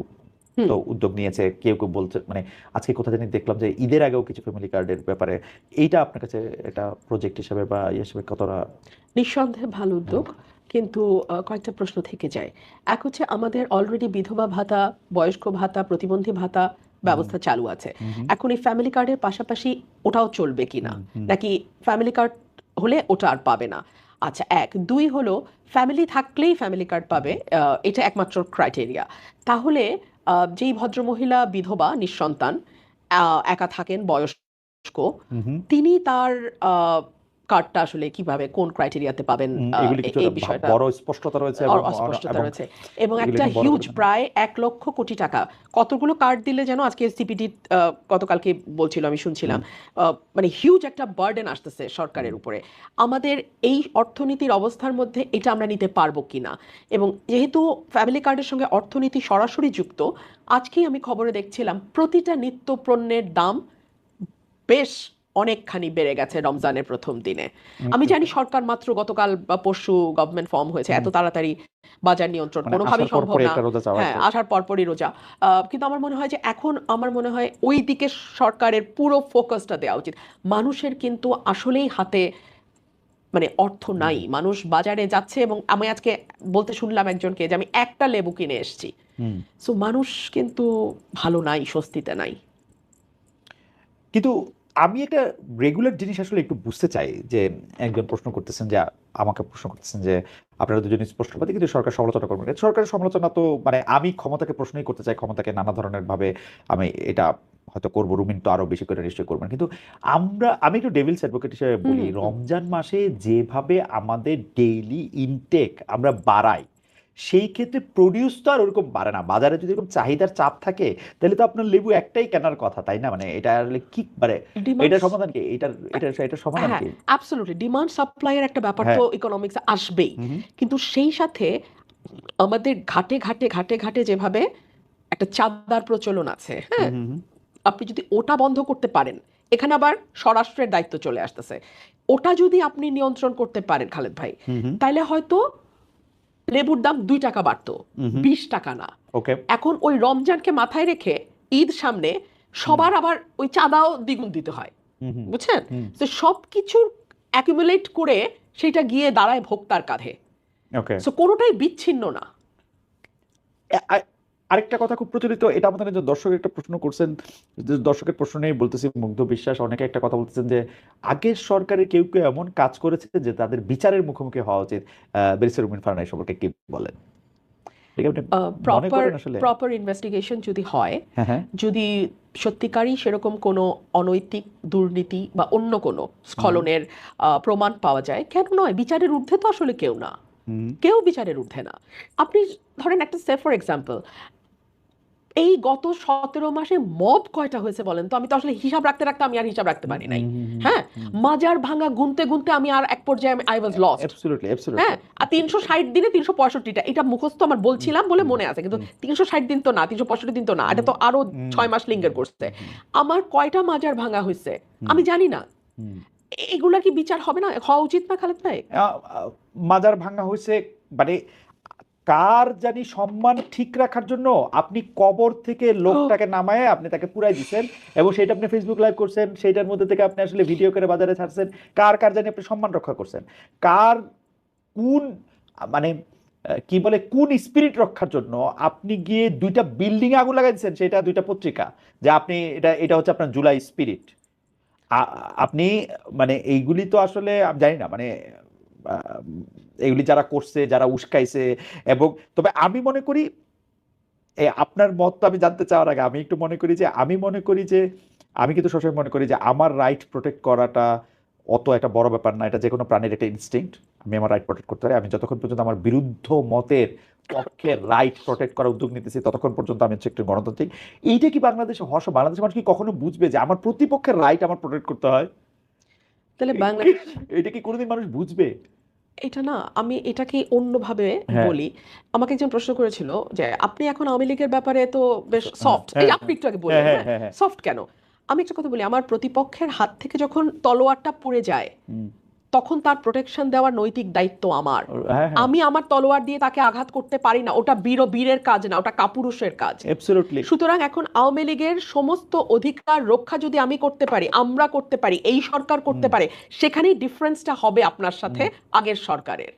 Speaker 2: হুম।
Speaker 1: তো উদ্যোগ নিয়েছে, কেউ কেউ বলছে, মানে আজকে কোথা জানি দেখলাম যে ঈদের আগেও কিছু ফ্যামিলি কার্ডের ব্যাপারে, এইটা আপনার কাছে এটা প্রজেক্ট হিসাবে বা ইয়ে হিসেবে কতটা?
Speaker 2: নিঃসন্দেহে ভালো
Speaker 1: হ্যাঁ।
Speaker 2: উদ্যোগ, কিন্তু কয়েকটা প্রশ্ন থেকে যায়। এক হচ্ছে, আমাদের অলরেডি বিধবা ভাতা, বয়স্ক ভাতা, প্রতিবন্ধী ভাতা
Speaker 1: হুম
Speaker 2: ব্যবস্থা চালু আছে।
Speaker 1: হুম হুম
Speaker 2: এখন এই ফ্যামিলি কার্ডের পাশাপাশি ওটাও চলবে কিনা,
Speaker 1: হুম হুম
Speaker 2: নাকি ফ্যামিলি কার্ড হলে ওটা আর পাবে না? আচ্ছা, এক দুই হলো, ফ্যামিলি থাকলেই ফ্যামিলি কার্ড পাবে, এটা একমাত্র ক্রাইটেরিয়া। তাহলে যেই ভদ্রমহিলা বিধবা নিঃসন্তান, একা থাকেন, বয়স্ক,
Speaker 1: হুম হুম
Speaker 2: তিনি তার কার্ডটা আসলে কিভাবে কোন ক্রাইটেরিয়াতে পাবেন,
Speaker 1: এগুলি কিছু
Speaker 2: এই বিষয়টা
Speaker 1: বড় স্পষ্টতা রয়েছে এবং
Speaker 2: অস্পষ্টতা
Speaker 1: এবং
Speaker 2: রয়েছে। এবং
Speaker 1: এগুলি
Speaker 2: একটা
Speaker 1: নিয়ে বড়
Speaker 2: হিউজ,
Speaker 1: করে জানা।
Speaker 2: প্রায় 1,00,000,000,000 টাকা, কতগুলো কার্ড দিলে যেন আজকে সিপিডি গতকালকে বলছিল, আমি শুনছিলাম,
Speaker 1: হুম
Speaker 2: মানে হিউজ একটা বার্ডেন আসতেছে
Speaker 1: হুম
Speaker 2: সরকারের উপরে। আমাদের এই অর্থনীতির অবস্থার মধ্যে এটা আমরা নিতে পারবো কিনা, এবং যেহেতু ফ্যামিলি কার্ডের সঙ্গে অর্থনীতি সরাসরি যুক্ত, আজকেই আমি খবরে দেখছিলাম প্রতিটা নিত্য পণ্যের দাম বেশ অনেকখানি বেড়ে গেছে রমজানের প্রথম দিনে। আমি জানি সরকার মাত্র গতকাল বা পরশু গভর্নমেন্ট ফর্ম হয়েছে,
Speaker 1: হুম,
Speaker 2: এত তাড়াতাড়ি বাজার নিয়ন্ত্রণ
Speaker 1: মানে আসার
Speaker 2: কোনোভাবেই
Speaker 1: পর
Speaker 2: সম্ভব
Speaker 1: পরে
Speaker 2: না।
Speaker 1: একটা রোজা চাওয়া আর
Speaker 2: হ্যাঁ,
Speaker 1: কি।
Speaker 2: আসার পরপরই রোজা। কিন্তু আমার মনে হয় যে এখন আমার মনে হয় ওই দিকে সরকারের পুরো ফোকাসটা দেওয়া উচিত। মানুষের কিন্তু আসলেই হাতে মানে অর্থ
Speaker 1: হুম
Speaker 2: নাই, মানুষ বাজারে যাচ্ছে, এবং আমি আজকে বলতে শুনলাম একজনকে যে আমি একটা লেবু কিনে এসেছি।
Speaker 1: হুম
Speaker 2: সো মানুষ কিন্তু ভালো নাই, স্বস্তিতে নাই।
Speaker 1: কিন্তু আমি একটা রেগুলার জিনিস আসলে একটু বুঝতে চাই যে একজন প্রশ্ন করতেছেন যে, আমাকে প্রশ্ন করতেছেন যে আপনারা দুজন স্পষ্টবাদী কিন্তু সরকার সমালোচনা করবেন, সরকারের সমালোচনা তো মানে আমি ক্ষমতাকে প্রশ্নই করতে চাই, ক্ষমতাকে নানা ধরনের ভাবে আমি এটা হয়তো করবো, রুমিন তো আরো বেশি করে নিশ্চয়ই করবেন, কিন্তু আমি একটু ডেভিলস অ্যাডভোকেট হিসেবে
Speaker 2: হুম
Speaker 1: বলি,
Speaker 2: হুম হুম।
Speaker 1: রমজান মাসে যেভাবে আমাদের ডেইলি ইনটেক আমরা বাড়াই, সেই ক্ষেত্রে প্রডিউস তো আর ওরকম বাড়ে না, বাজারে যদি এরকম চাহিদার চাপ থাকে তাহলে তো আপনার লেবু একটাই কেনার কথা, তাই না? মানে এটা আসলে কি মানে
Speaker 2: ডিমান্ড,
Speaker 1: এটার সমাধান কি, এটার সমাধান
Speaker 2: হ্যাঁ,
Speaker 1: কি?
Speaker 2: অ্যাবসলিউটলি ডিমান্ড সাপ্লাই এর একটা ব্যাপার
Speaker 1: হ্যাঁ।
Speaker 2: তো ইকোনমিক্সে আসবেই।
Speaker 1: হুম হুম
Speaker 2: কিন্তু সেই সাথে আমাদের ঘাটে ঘাটে ঘাটে ঘাটে যেভাবে একটা চাঁদার প্রচলন আছে,
Speaker 1: হুম
Speaker 2: হ্যাঁ,
Speaker 1: হুম হুম
Speaker 2: আপনি যদি ওটা বন্ধ করতে পারেন, এখানে আবার স্বরাষ্ট্রের দায়িত্ব চলে আসতেছে। ওটা যদি আপনি নিয়ন্ত্রণ করতে পারেন খালেদ ভাই,
Speaker 1: হুম হুম
Speaker 2: তাইলে হয়তো লেবুর দাম 2 টাকা বাড়তো, 20 টাকা না।
Speaker 1: ওকে।
Speaker 2: এখন ওই রমজানকে মাথায় রেখে ঈদ সামনে সবার আবার ওই চাঁদাও দ্বিগুণ দিতে হয়, বুঝছেন? তো সবকিছুর অ্যাকুমুলেট করে সেটা গিয়ে দাঁড়ায় ভোক্তার কাঁধে।
Speaker 1: ওকে।
Speaker 2: সো কোনোটাই বিচ্ছিন্ন না।
Speaker 1: আরেকটা কথা খুব প্রচলিত, এটা আমাদের যে দর্শক একটা প্রশ্ন করছেন, দর্শকের প্রশ্ন নিয়ে বলতেছি, মুগ্ধ বিশ্বাস অনেকে একটা কথা বলতেছেন যে আগের সরকারে কেউ কেউ এমন কাজ করেছে যে তাদের বিচারের মুখোমুখি হওয়া উচিত। ব্যারিস্টার রুমিন ফারহানা সম্পর্কে কি বলেন? এটা আপনি মনে করেন আসলে?
Speaker 2: প্রপার ইনভেস্টিগেশন যদি হয়,
Speaker 1: হ্যাঁ, হ্যাঁ।
Speaker 2: যদি সত্যিকারই সেরকম কোনো অনৈতিক দুর্নীতি বা অন্য কোনো স্খলনের প্রমাণ পাওয়া যায়, কেন নয়? বিচারের ঊর্ধ্বে তো আসলে কেউ না, কেউ বিচারের ঊর্ধ্বে না। আপনি ধরেন একটা সে ফর এক্সাম্পল, এই গত 17 মাসে মব কয়টা হয়েছে বলেন তো? আমি তো আসলে হিসাব রাখতে রাখতে আমি আর হিসাব রাখতে পারি নাই। হ্যাঁ, মাজার ভাঙা গুনতে গুনতে আমি আর এক পর্যায়ে আই ওয়াজ লস্ট।
Speaker 1: অ্যাবসলিউটলি,
Speaker 2: হ্যাঁ, আর 360 দিনে 365টা, এটা মুখস্থ আমার বলছিলাম বলে মনে আছে, কিন্তু 360 দিন তো না, 365 দিন তো না, এটা তো আরো 6 মাস লিঙ্গার করছে। আমার কয়টা মাজার ভাঙা হয়েছে আমি জানি না। এগুলা কি বিচার হবে না, হওয়া উচিত না খালেদ ভাই?
Speaker 1: মাজার ভাঙা হয়েছে মানে কার জানি সম্মান ঠিক রাখার জন্য আপনি কবর থেকে লোকটাকে নামায় আপনি তাকে পুরাই দিচ্ছেন, এবং সেটা আপনি ফেসবুক লাইভ করছেন, সেইটার মধ্যে থেকে আপনি আসলে ভিডিও করে বাজারে ছাড়ছেন। কার কার জানি আপনি সম্মান রক্ষা করছেন, কার কোন মানে কি বলে কোন স্পিরিট রক্ষার জন্য আপনি গিয়ে 2টা বিল্ডিং আগুন লাগাই দিচ্ছেন, সেটা 2টা পত্রিকা, যে আপনি এটা হচ্ছে আপনার জুলাই স্পিরিট। আপনি মানে এইগুলি তো আসলে আমি জানি না, মানে এগুলি যারা করছে, যারা উস্কাইছে। এবং তবে আমি মনে করি, আপনার মত তো আমি জানতে চাওয়ার আগে আমি একটু মনে করি যে আমি কিন্তু সবসময় মনে করি যে আমার রাইট প্রোটেক্ট করাটা অত একটা বড় ব্যাপার না। এটা যে কোনো প্রাণীর একটা ইনস্টিংক্ট। আমি আমার রাইট প্রোটেক্ট করতে পারি। আমি যতক্ষণ পর্যন্ত আমার বিরুদ্ধ মতের পক্ষে রাইট প্রোটেক্ট করার উদ্যোগ নিতেছি ততক্ষণ পর্যন্ত আমি হচ্ছে একটু গণতান্ত্রিক। এইটা কি বাংলাদেশে বাংলাদেশের মানুষ কি কখনো বুঝবে যে আমার প্রতিপক্ষের রাইট আমার প্রোটেক্ট করতে হয়?
Speaker 2: তাহলে বাংলাদেশ
Speaker 1: এটা কি কোনোদিন মানুষ বুঝবে?
Speaker 2: এটা না, আমি এটাকে অন্যভাবে
Speaker 1: হ্যাঁ।
Speaker 2: বলি। আমাকে একজন প্রশ্ন করেছিল যে আপনি এখন আওয়ামী লীগের ব্যাপারে তো বেশ সফট,
Speaker 1: হ্যাঁ,
Speaker 2: এই আপনি একটু আগে বললেন,
Speaker 1: হ্যাঁ,
Speaker 2: হ্যাঁ
Speaker 1: হ্যাঁ।
Speaker 2: সফট কেন? আমি একটা কথা বলি, আমার প্রতিপক্ষের হাত থেকে যখন তলোয়ারটা পুড়ে যায় তখন তার প্রোটেকশন দেওয়ার নৈতিক দায়িত্ব আমার।
Speaker 1: হ্যাঁ, হ্যাঁ।
Speaker 2: আমি আমার তলোয়ার দিয়ে তাকে আঘাত করতে পারি না, ওটা বীরের কাজ না, ওটা কাপুরুষের কাজ।
Speaker 1: অ্যাবসলিউটলি।
Speaker 2: সুতরাং এখন আওয়ামী লীগের সমস্ত অধিকার রক্ষা যদি আমি করতে পারি, আমরা করতে পারি, এই সরকার করতে পারে, সেখানেই ডিফারেন্সটা হবে আপনার সাথে আগের সরকারের।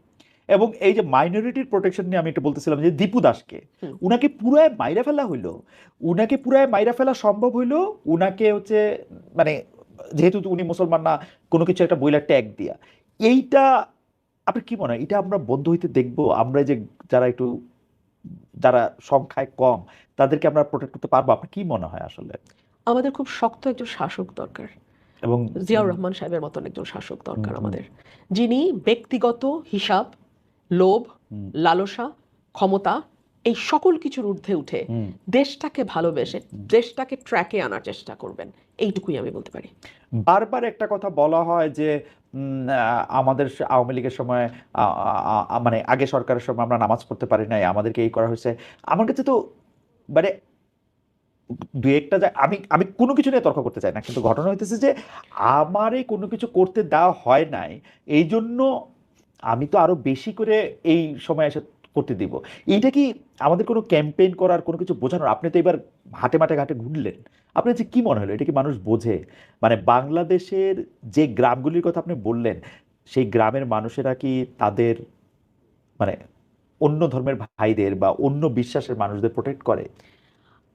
Speaker 1: এবং এই যে মাইনরিটির প্রোটেকশন নিয়ে আমি একটু বলতেছিলাম যে দীপু দাসকে উনাকে পুরায় মাইরা ফেলা হইলো, উনাকে পুরায় মাইরা ফেলা সম্ভব হইলো উনাকে হচ্ছে মানে যেহেতু উনি মুসলমান না, কোনো কিছু একটা বইলা ট্যাগ দিয়া। এইটা আপনার কি মনে হয়, এটা আমরা বন্ধ হইতে দেখবো? আমরা যে যারা সংখ্যায় কম তাদেরকে আমরা প্রোটেক্ট করতে পারবো? আপনার কি মনে হয় আসলে?
Speaker 2: আমাদের খুব শক্ত একজন শাসক দরকার,
Speaker 1: এবং
Speaker 2: জিয়াউর রহমান সাহেবের মতন একজন শাসক দরকার আমাদের, যিনি ব্যক্তিগত হিসাব, লোভ, লালসা, ক্ষমতা এই সকল কিছুর ঊর্ধ্বে উঠে দেশটাকে ভালোবেসে দেশটাকে ট্র্যাকে আনার চেষ্টা করবেন। এইটুকুই আমি বলতে পারি।
Speaker 1: বারবার একটা কথা বলা হয় যে আমাদের আওয়ামী লীগের সময় মানে আগে সরকারের সময় আমরা নামাজ পড়তে পারি নাই, আমাদেরকে এই করা হয়েছে। আমার কাছে তো মানে দু একটা আমি আমি কোনো কিছু নিয়ে তর্ক করতে চাই না, কিন্তু ঘটনা হইতেছে যে আমারে কোনো কিছু করতে দেওয়া হয় নাই, এই জন্য আমি তো আরো বেশি করে এই সময় এসে করতে দিব। এইটা কি আমাদের কোনো ক্যাম্পেইন করার কোনো কিছু বোঝানোর? আপনি তো এবার হাটে মাঠে ঘাটে ঘুরলেন, আপনার যে কি মনে হলো এটা কি মানুষ বোঝে? মানে বাংলাদেশের যে গ্রামগুলির কথা আপনি বললেন, সেই গ্রামের মানুষেরা কি তাদের মানে অন্য ধর্মের ভাইদের বা অন্য বিশ্বাসের মানুষদের প্রোটেক্ট করে?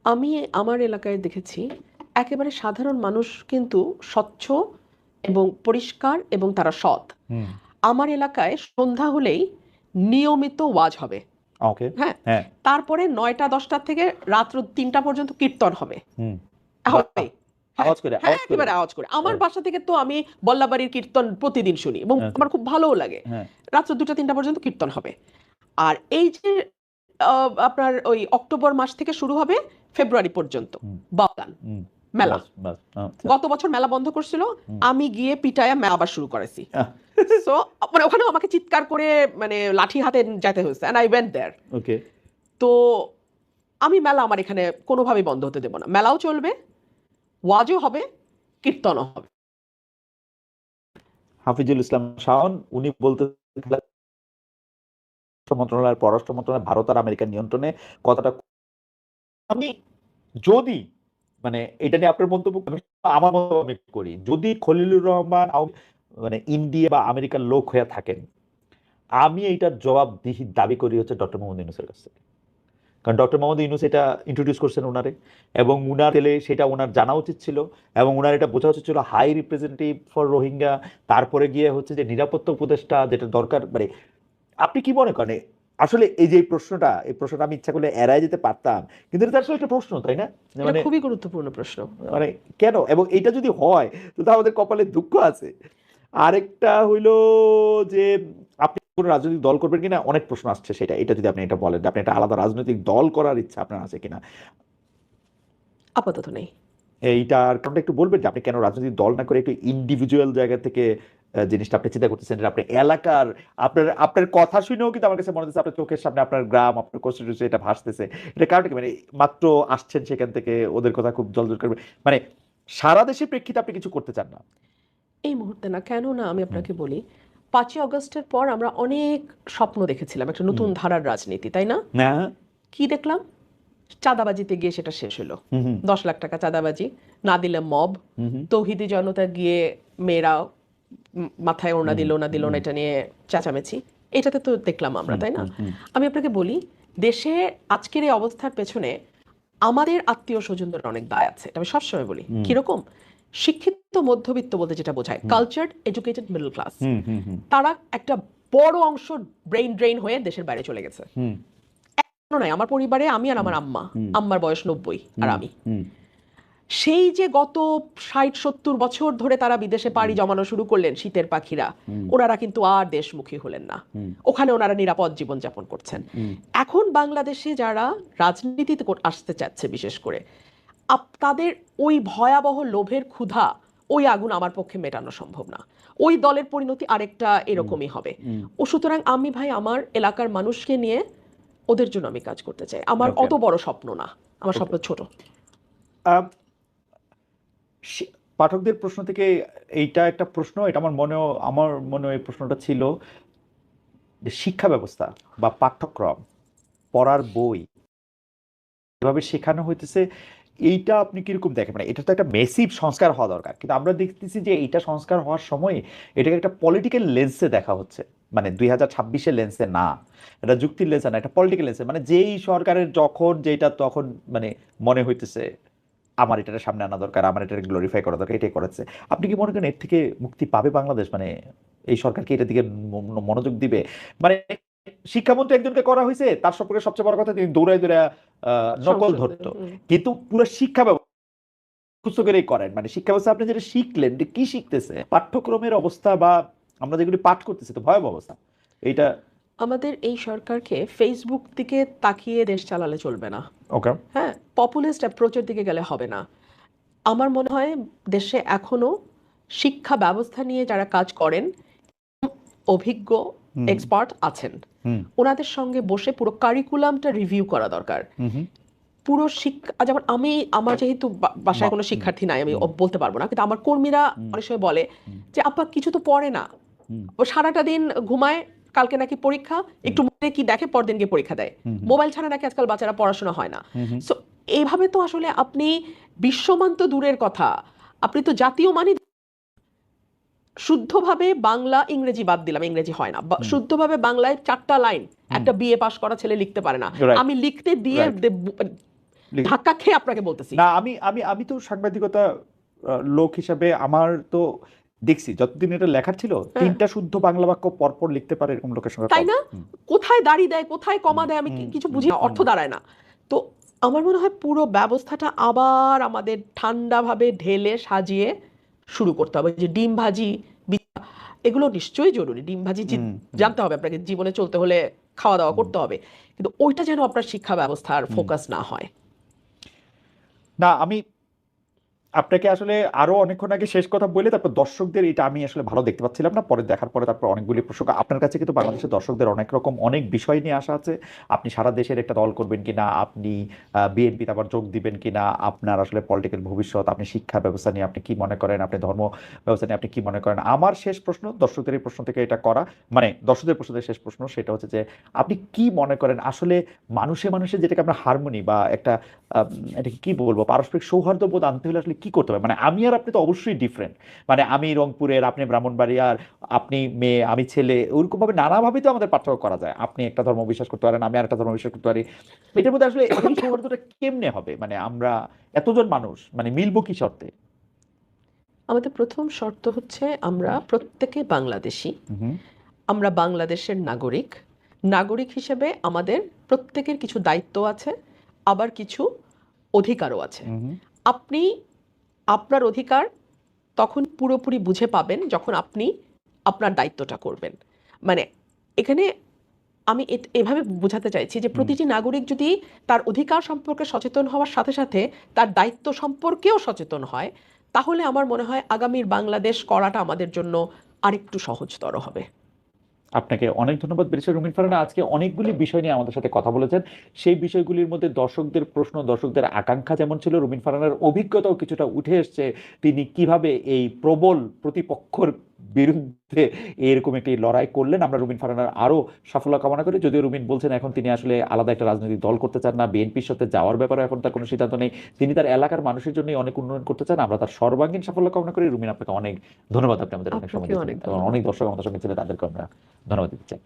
Speaker 2: আমি আমার এলাকায় দেখেছি একেবারে সাধারণ মানুষ কিন্তু স্বচ্ছ এবং পরিষ্কার এবং তারা সৎ। আমার এলাকায় সন্ধ্যা হলেই নিয়মিত ওয়াজ হবে।
Speaker 1: ওকে।
Speaker 2: হ্যাঁ,
Speaker 1: হ্যাঁ।
Speaker 2: তারপরে 9টা 10টা থেকে রাত্র 3টা পর্যন্ত কীর্তন হবে। হবে।
Speaker 1: আওয়াজ করে,
Speaker 2: হ্যাঁ, একেবারে আওয়াজ করে। আমার বাসা থেকে তো আমি বল্লাবাড়ির কীর্তন প্রতিদিন শুনি এবং আমার খুব ভালোও লাগে। রাত্র 2টা 3টা পর্যন্ত কীর্তন হবে। আর এই যে আপনার ওই অক্টোবর মাস থেকে শুরু হবে ফেব্রুয়ারি পর্যন্ত বাগান মেলা। গত বছর মেলা বন্ধ করছিল, আমি গিয়ে পিটায়া মেলা আবার শুরু করেছি। সো মানে ওখানেও আমাকে চিৎকার করে মানে লাঠি হাতে যেতে হয়েছে, এন্ড আই ওয়েন্ট দেয়ার।
Speaker 1: ওকে।
Speaker 2: তো আমি মেলা আমার এখানে কোনোভাবেই বন্ধ হতে দেব না। মেলাও চলবে, ওয়াজও হবে, কীর্তনও হবে।
Speaker 1: হাফিজুল ইসলাম শাওন উনি বলতে স্বরাষ্ট্র মন্ত্রণালয়, পররাষ্ট্র মন্ত্রণালয় ভারত আর আমেরিকার নিয়ন্ত্রণে কথাটা। আমি যদি মানে এটা নিয়ে আপনার মন্তব্য, আমার মন্তব্য আমি করি, যদি খলিলুর রহমান মানে ইন্ডিয়া বা আমেরিকার লোক হয়ে থাকেন, আমি এইটার জবাবদিহি দাবি করি হচ্ছে ডক্টর মোহাম্মদ ইউনূসের কাছে। কারণ ডক্টর মোহাম্মদ ইউনূস এটা ইন্ট্রোডিউস করছেন ওনারে, এবং উনার এলে সেটা ওনার জানা উচিত ছিল, এবং ওনার এটা বোঝা উচিত ছিল হাই রিপ্রেজেন্টেটিভ ফর রোহিঙ্গা, তারপরে গিয়ে হচ্ছে যে নিরাপত্তা উপদেষ্টা যেটা দরকার। মানে আপনি কি মনে করেন আসলে এই যে এই প্রশ্নটা আমি ইচ্ছা করলে এড়ায় যেতে পারতাম, কিন্তু এটা তো আসলে একটা প্রশ্ন, তাই না?
Speaker 2: এটা
Speaker 1: মানে
Speaker 2: খুবই গুরুত্বপূর্ণ প্রশ্ন।
Speaker 1: মানে কেন, এবং এটা যদি হয় তো আমাদের কপালে দুঃখ আছে। আরেকটা হইলো যে আপনি কোনো রাজনৈতিক দল করবেন কিনা, অনেক প্রশ্ন আসছে সেটা। এটা যদি আপনি এটা বলেন, আপনি একটা আলাদা রাজনৈতিক দল করার ইচ্ছা আপনার আছে কিনা,
Speaker 2: আপাতত নেই।
Speaker 1: এইটার কারণটা একটু বলবেন যে আপনি কেন রাজনৈতিক দল না করে একটু ইন্ডিভিজুয়াল জায়গা থেকে জিনিসটা আপনি চিন্তা করতেছেন, যে আপনি এলাকার, আপনার আপনার কথা শুনেও কিন্তু আমার কাছে মনে হচ্ছে আপনার চোখের সামনে আপনার গ্রাম, আপনার কনস্টিটিউশন এটা ভাসতেছে। এটা কারণটা কি, মানে মাত্র আসছেন সেখান থেকে, ওদের কথা খুব জলজল করবে, মানে সারা দেশের প্রেক্ষিতে আপনি কিছু করতে চান না?
Speaker 2: এই মুহূর্তে না, কেন না আমি
Speaker 1: হুম,
Speaker 2: আপনাকে বলি, 5ই আগস্টের পর আমরা অনেক স্বপ্ন দেখেছিলাম একটা নতুন
Speaker 1: হুম,
Speaker 2: ধারার রাজনীতি, তাই না?
Speaker 1: না,
Speaker 2: কি দেখলাম? চাঁদাবাজিতে গিয়ে সেটা শেষ হলো।
Speaker 1: হুম, হুম,
Speaker 2: 10 লাখ টাকা চাঁদাবাজি, না দিলে মব,
Speaker 1: হুম, হুম,
Speaker 2: তৌহিদি জনতা গিয়ে মেয়েরা মাথায় ওড়না
Speaker 1: হুম,
Speaker 2: দিল না দিল না এটা নিয়ে চেঁচামেচি, এটাতে তো দেখলাম আমরা,
Speaker 1: হুম,
Speaker 2: তাই না?
Speaker 1: হুম, হুম,
Speaker 2: আমি আপনাকে বলি, দেশে আজকের এই অবস্থার পেছনে আমাদের আত্মীয় স্বজনদের অনেক দায় আছে, এটা আমি সবসময় বলি।
Speaker 1: হুম,
Speaker 2: কিরকম? শিক্ষিত মধ্যবিত্ত বলতে যেটা বোঝায়
Speaker 1: হুম,
Speaker 2: কালচার্ড এডুকেটেড মিডল ক্লাস,
Speaker 1: হুম, হুম, হুম,
Speaker 2: তারা একটা বড় অংশ ব্রেইন ড্রেইন হয়ে দেশের বাইরে চলে গেছে।
Speaker 1: হুম,
Speaker 2: এখনো নাই, আমার পরিবারে আমি আর
Speaker 1: হুম,
Speaker 2: আমার আম্মা,
Speaker 1: হুম,
Speaker 2: আম্মার বয়স 90 আর
Speaker 1: হুম,
Speaker 2: আমি,
Speaker 1: হুম,
Speaker 2: সেই যে গত 60-70 বছর ধরে তারা বিদেশে পাড়ি জমানো শুরু করলেন শীতের পাখিরা,
Speaker 1: হুম,
Speaker 2: ওনারা কিন্তু আর দেশমুখী হলেন না।
Speaker 1: হুম,
Speaker 2: ওখানে ওনারা নিরাপদ জীবনযাপন করছেন।
Speaker 1: হুম,
Speaker 2: এখন বাংলাদেশে যারা রাজনীতিতে আসতে চাচ্ছে বিশেষ করে, তাদের ওই ভয়াবহ লোভের ক্ষুধা, ওই আগুন আমার পক্ষে মেটানো সম্ভব না। ওই দলের পরিণতি আরেকটা এরকমই হবে।
Speaker 1: হুম,
Speaker 2: ও সুতরাং আমি ভাই আমার এলাকার মানুষকে নিয়ে ওদের জন্য আমি কাজ করতে চাই। আমার
Speaker 1: ওকে,
Speaker 2: অত বড় স্বপ্ন না, আমার
Speaker 1: ওকে।
Speaker 2: স্বপ্ন ছোট।
Speaker 1: পাঠকদের প্রশ্ন থেকে এইটা একটা প্রশ্ন, এটা আমার মনে এই প্রশ্নটা ছিল যে শিক্ষা ব্যবস্থা বা পাঠ্যক্রম, পড়ার বই এভাবে শেখানো হইতেছে, এইটা আপনি কিরকম দেখেন? মানে এটা তো একটা মেসিভ সংস্কার হওয়া দরকার, কিন্তু আমরা দেখতেছি যে এইটা সংস্কার হওয়ার সময় এটাকে একটা পলিটিক্যাল লেন্সে দেখা হচ্ছে, মানে 2026-এর লেন্সে না, এটা যুক্তির লেন্সে না, এটা পলিটিক্যাল লেন্সে, মানে যেই সরকারের যখন যেটা তখন মানে মনে হইতেছে আমার এটাকে সামনে আনা দরকার, আমার এটাকে গ্লোরিফাই করা দরকার, এটাই করাচ্ছে। আপনি কি মনে করেন এর থেকে মুক্তি পাবে বাংলাদেশ? মানে এই সরকার কি এটার দিকে মনোযোগ দিবে? মানে শিক্ষামন্ত্রী একজনকে করা হয়েছে, তার সম্পর্কে সবচেয়ে বড় কথা তিনি দৌড়ায় দৌড়ায় নকল
Speaker 2: সংসদে
Speaker 1: ধরতো, কিন্তু পুরো শিক্ষা ব্যবস্থা মুখস্থ করেই করেন। মানে শিক্ষা ব্যবস্থা আপনি যেটা শিখলেন যে কি শিখতেছে, পাঠ্যক্রমের অবস্থা বা আমরা যেগুলি পাঠ করতেছি তো ভয়াবহ অবস্থা এইটা।
Speaker 2: আমাদের এই সরকারকে ফেসবুক দিকে তাকিয়ে দেশ চালালে চলবে না।
Speaker 1: ওকে,
Speaker 2: হ্যাঁ, পপুলিস্ট অ্যাপ্রোচের দিকে গেলে হবে না। আমার মনে হয় দেশে এখনো শিক্ষা ব্যবস্থা নিয়ে যারা কাজ করেন, অভিজ্ঞ
Speaker 1: হুম,
Speaker 2: এক্সপার্ট আছেন,
Speaker 1: হুম,
Speaker 2: ওনাদের সঙ্গে বসে পুরো কারিকুলামটা রিভিউ করা দরকার।
Speaker 1: হুম, হুম,
Speaker 2: পুরো শিক্ষা, যেমন আমার যেহেতু বাসায় কোনো
Speaker 1: হুম,
Speaker 2: শিক্ষার্থী নাই, আমি
Speaker 1: হুম,
Speaker 2: বলতে পারবো না, কিন্তু আমার কর্মীরা
Speaker 1: হুম,
Speaker 2: অনেক সময় বলে
Speaker 1: হুম,
Speaker 2: যে আপা কিছু তো পড়ে না,
Speaker 1: হুম,
Speaker 2: ও সারাটা দিন ঘুমায়, কালকে নাকি পরীক্ষা, একটু মনে কি দেখে পরদিন গিয়ে পরীক্ষা দেয়,
Speaker 1: হুম, হুম,
Speaker 2: মোবাইল ছাড়া নাকি আজকাল বাচ্চারা পড়াশোনা হয় না।
Speaker 1: হুম, হুম,
Speaker 2: সো এইভাবে তো আসলে আপনি বিশ্বমান তো দূরের কথা, আপনি তো জাতীয় মানই শুদ্ধভাবে বাংলা, ইংরেজি বাদ দিলাম, ইংরেজি হয় না,
Speaker 1: হুম,
Speaker 2: শুদ্ধভাবে বাংলায় 4টা লাইন
Speaker 1: হুম,
Speaker 2: একটা বিএ পাশ করা ছেলে লিখতে পারে না।
Speaker 1: রাইট,
Speaker 2: আমি লিখতে দিয়ে
Speaker 1: রাইট।
Speaker 2: ধাক্কা খেয়ে আপনাকে বলতেছি।
Speaker 1: না, আমি আমি আমি তো সাংবাদিকতা লোক হিসাবে আমার তো দেখছি যতদিন এটা লেখার ছিল,
Speaker 2: হ্যাঁ,
Speaker 1: 3টা শুদ্ধ বাংলা বাক্য পরপর লিখতে পারে এরকম লোকের সংখ্যা
Speaker 2: তাই
Speaker 1: কম।
Speaker 2: না?
Speaker 1: হুম,
Speaker 2: কোথায় দাড়ি দেয়, কোথায়
Speaker 1: হুম,
Speaker 2: কমা দেয়, আমি
Speaker 1: হুম,
Speaker 2: কিছু
Speaker 1: হুম,
Speaker 2: বুঝি না,
Speaker 1: হুম,
Speaker 2: অর্থ দাঁড়ায় না। তো আমার মনে হয় পুরো ব্যবস্থাটা আবার আমাদের ঠান্ডাভাবে ঢেলে সাজিয়ে শুরু করতে হবে। যে ডিম ভাজি, এগুলো নিশ্চয়ই জরুরি, ডিম ভাজি
Speaker 1: হুম, হুম,
Speaker 2: জানতে হবে আপনাকে, জীবনে চলতে হলে খাওয়া দাওয়া
Speaker 1: হুম,
Speaker 2: করতে হবে, কিন্তু ওইটা যেন আপনার শিক্ষা ব্যবস্থার
Speaker 1: হুম।
Speaker 2: ফোকাস না হয়।
Speaker 1: না, আমি আপনাকে আসলে আরো অনেকক্ষণ আগে শেষ কথা বলে তারপর দর্শকদের এটা আমি আসলে ভালো দেখতে পাচ্ছিলাম না, পরে দেখার পরে তারপর অনেকগুলি প্রশ্ন আপনার কাছে, কিন্তু বাংলাদেশের দর্শকদের অনেক রকম অনেক বিষয় নিয়ে আসা আছে। আপনি সারা দেশের একটা দল করবেন কিনা, আপনি বিএনপিতে আবার যোগ দিবেন কিনা, আপনার আসলে পলিটিক্যাল ভবিষ্যৎ, আপনি শিক্ষা ব্যবস্থা নিয়ে আপনি কি মনে করেন, আপনি ধর্ম ব্যবস্থা নিয়ে আপনি কি মনে করেন। আমার শেষ প্রশ্ন দর্শকদের এই প্রশ্ন থেকে এটা করা, মানে দর্শকদের প্রশ্নের শেষ প্রশ্ন সেটা হচ্ছে যে আপনি কি মনে করেন আসলে মানুষে মানুষে যেটাকে আমরা হারমোনি বা একটা এটাকে কি বলবো পারস্পরিক সৌহার্দ্য বোধ আনতে হলে আসলে কি করতে হবে? মানে আমি আর আপনি তো অবশ্যই ডিফারেন্ট, মানে আমি রংপুরের, আপনি ব্রাহ্মণবাড়িয়ার, আপনি মেয়ে আমি ছেলে, ওরকম ভাবে নানাভাবে তো আমাদের পার্থক্য করা যায়। আপনি একটা ধর্ম বিশ্বাস করতে পারেন, আমি আর একটা ধর্ম বিশ্বাস করতে পারি। এটার মধ্যে আসলে এই সৌহার্দ্যটা কেমনে হবে? মানে আমরা এতজন মানুষ মানে মিলবো কি শর্তে?
Speaker 2: আমাদের প্রথম শর্ত হচ্ছে আমরা প্রত্যেকে বাংলাদেশী,
Speaker 1: হুম
Speaker 2: আমরা বাংলাদেশের নাগরিক। নাগরিক হিসেবে আমাদের প্রত্যেকের কিছু দায়িত্ব আছে, আবার কিছু অধিকারও আছে।
Speaker 1: হুম
Speaker 2: আপনি আপনার অধিকার তখন পুরোপুরি বুঝে পাবেন যখন আপনি আপনার দায়িত্বটা করবেন। মানে এখানে আমি এভাবে বোঝাতে চাইছি যে
Speaker 1: হুম
Speaker 2: প্রতিটি নাগরিক যদি তার অধিকার সম্পর্কে সচেতন হওয়ার সাথে সাথে তার দায়িত্ব সম্পর্কেও সচেতন হয়, তাহলে আমার মনে হয় আগামীর বাংলাদেশ করাটা আমাদের জন্য আরেকটু সহজতর হবে।
Speaker 1: আপনাকে অনেক ধন্যবাদ ব্যারিস্টার রুমিন ফারহানা, আজকে অনেকগুলি বিষয় নিয়ে আমাদের সাথে কথা বলেছেন। সেই বিষয়গুলির মধ্যে দর্শকদের প্রশ্ন, দর্শকদের আকাঙ্ক্ষা যেমন ছিল, রুমিন ফারহানার অভিজ্ঞতাও কিছুটা উঠে এসছে। তিনি কিভাবে এই প্রবল প্রতিপক্ষর বিরুদ্ধে এরকম একটি লড়াই করলেন। আমরা রুমিন ফারহানার আরো সাফল্য কামনা করি। যদিও রুমিন বলছেন এখন তিনি আসলে আলাদা একটা রাজনৈতিক দল করতে চান না, বিএনপির সাথে যাওয়ার ব্যাপারে এখন তার কোনো সিদ্ধান্ত নেই। তিনি তার এলাকার মানুষের জন্য অনেক উন্নয়ন করতে চান। আমরা তার সর্বাঙ্গীন সাফল্য কামনা করি। রুমিন, আপনাকে অনেক ধন্যবাদ, আপনি আমাদের অনেক সময়
Speaker 2: আপনাকে
Speaker 1: দিয়েছেন
Speaker 2: অনেক
Speaker 1: এবং
Speaker 2: ধন্যবাদ।
Speaker 1: অনেক দর্শক আমাদের সঙ্গে ছিলেন, তাদেরকে আমরা ধন্যবাদ দিতে চাই।